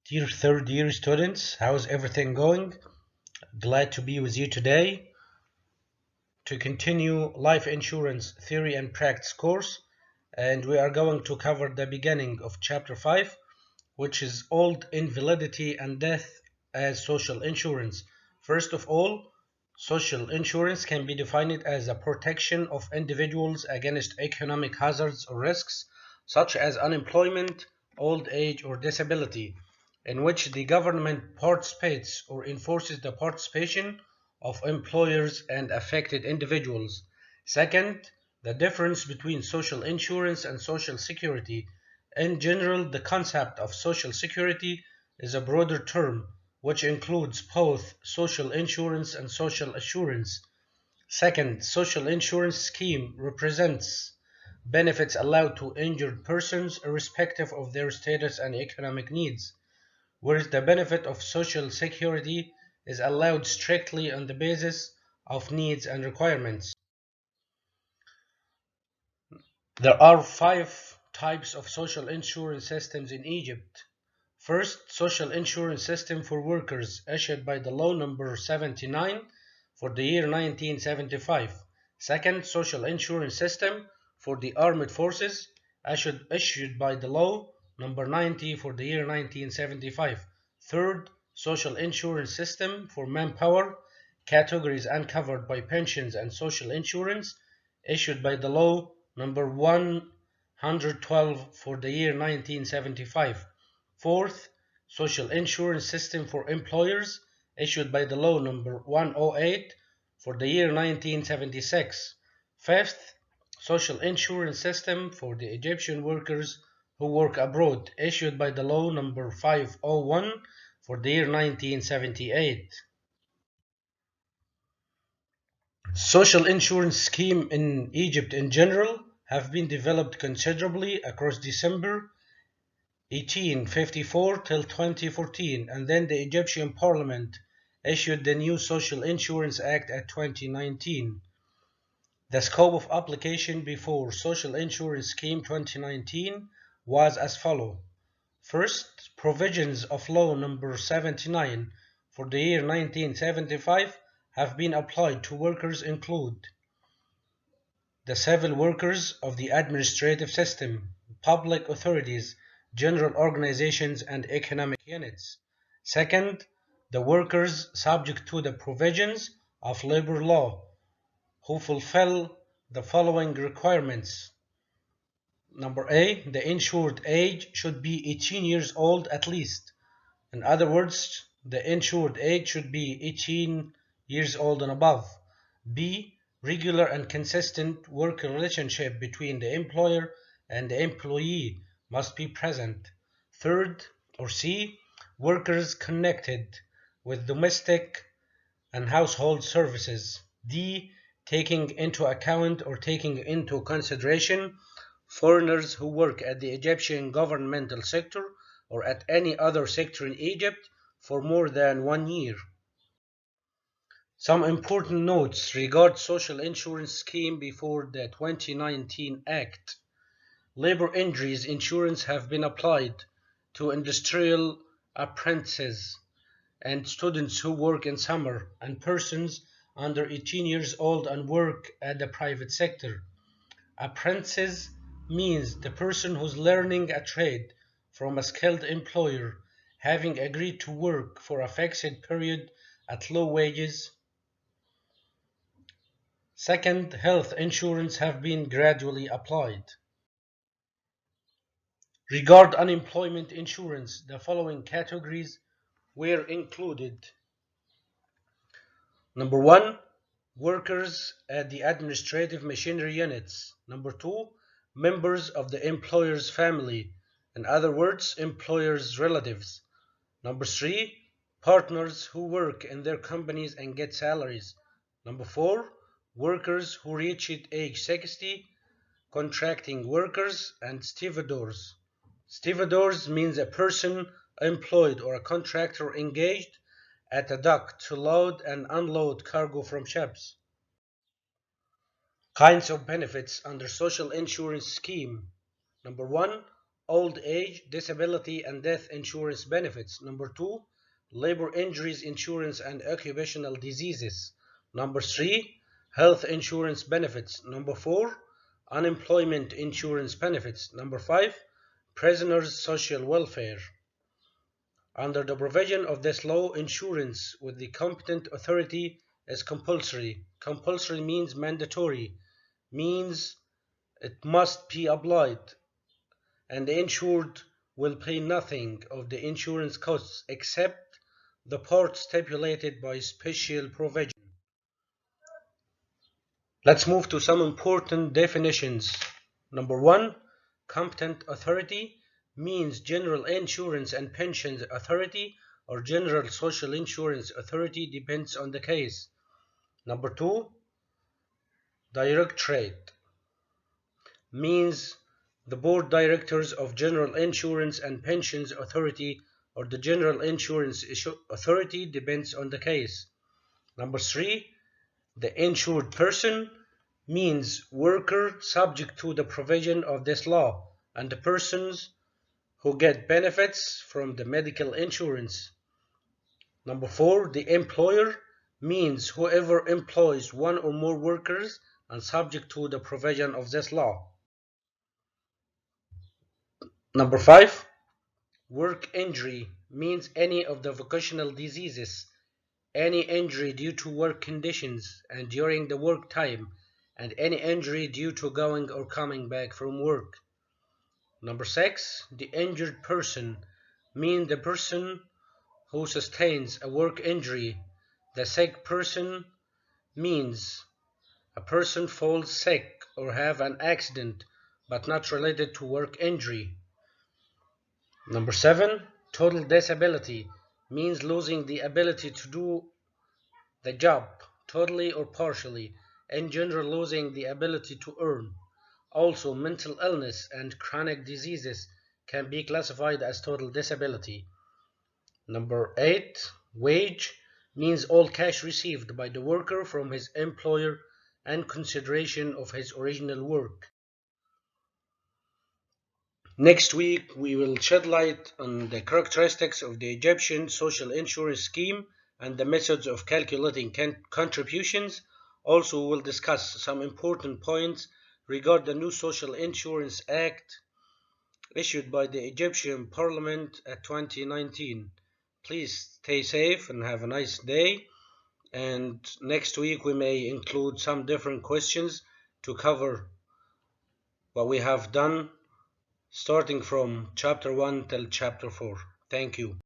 Dear third year students, how's everything going? Glad to be with you today to continue life insurance theory and practice course, and we are going to cover the beginning of chapter 5, which is old invalidity and death as social insurance. First of all, social insurance can be defined as a protection of individuals against economic hazards or risks such as unemployment, old age, or disability, in which the government participates or enforces the participation of employers and affected individuals. Second, the difference between social insurance and social security. In general, the concept of social security is a broader term which includes both social insurance and social assurance. Second, social insurance scheme represents benefits allowed to injured persons irrespective of their status and economic needs, whereas the benefit of social security is allowed strictly on the basis of needs and requirements. There are 5 types of social insurance systems in Egypt. First, social insurance system for workers issued by the law number 79 for the year 1975. Second, social insurance system for the armed forces issued by the law number 90 for the year 1975. Third, social insurance system for manpower categories uncovered by pensions and social insurance issued by the law number 112 for the year 1975. Fourth, social insurance system for employers issued by the law number 108 for the year 1976. Fifth, social insurance system for the Egyptian workers who work abroad issued by the law number 501 for the year 1978. Social insurance schemes in Egypt in general have been developed considerably across December 1854 till 2014, and then the Egyptian Parliament issued the new Social Insurance Act at 2019. The scope of application before Social Insurance Scheme 2019 was as follows. First, provisions of Law number 79 for the year 1975 have been applied to workers include the civil workers of the administrative system, public authorities, general organizations, and economic units. Second, the workers subject to the provisions of labor law who fulfill the following requirements. Number A, the insured age should be 18 years old at least. In other words, the insured age should be 18 years old and above. B, regular and consistent work relationship between the employer and the employee must be present. Third, or C, workers connected with domestic and household services. D, taking into account or taking into consideration foreigners who work at the Egyptian governmental sector or at any other sector in Egypt for more than 1 year. Some important notes regard social insurance scheme before the 2019 Act. Labor injuries insurance have been applied to industrial apprentices and students who work in summer and persons under 18 years old and work at the private sector. Apprentices means the person who's learning a trade from a skilled employer, having agreed to work for a fixed period at low wages. Second, health insurance have been gradually applied. Regard unemployment insurance, the following categories were included. Number 1, workers at the administrative machinery units. Number 2, members of the employer's family, in other words, employer's relatives. Number 3, partners who work in their companies and get salaries. Number 4, workers who reached age 60, contracting workers, and stevedores. Stevedores means a person employed or a contractor engaged at a dock to load and unload cargo from ships. Kinds of benefits under social insurance scheme. Number 1, old age, disability, and death insurance benefits. Number 2, labor injuries insurance and occupational diseases. Number 3, health insurance benefits. Number 4, unemployment insurance benefits. Number 5, prisoners' social welfare. Under the provision of this law, insurance with the competent authority is compulsory. Compulsory means mandatory, means it must be applied, and the insured will pay nothing of the insurance costs except the part stipulated by special provision. Let's move to some important definitions. Number 1, competent authority means General Insurance and Pensions Authority or General Social Insurance Authority, depends on the case. Number 2, Directorate means the Board Directors of General Insurance and Pensions Authority or the General Insurance Authority, depends on the case. Number 3, the insured person means worker subject to the provision of this law and the persons who get benefits from the medical insurance. Number 4, the employer means whoever employs one or more workers and subject to the provision of this law. Number 5, work injury means any of the vocational diseases, any injury due to work conditions and during the work time, and any injury due to going or coming back from work. Number 6, the injured person means the person who sustains a work injury. The sick person means a person falls sick or have an accident but not related to work injury. Number 7, total disability means losing the ability to do the job totally or partially, in general losing the ability to earn. Also, mental illness and chronic diseases can be classified as total disability. Number 8, wage means all cash received by the worker from his employer and consideration of his original work. Next week, we will shed light on the characteristics of the Egyptian social insurance scheme and the methods of calculating contributions. Also, we'll discuss some important points regarding the new Social Insurance Act issued by the Egyptian Parliament at 2019. Please stay safe and have a nice day. And next week we may include some different questions to cover what we have done starting from chapter 1 till chapter 4. Thank you.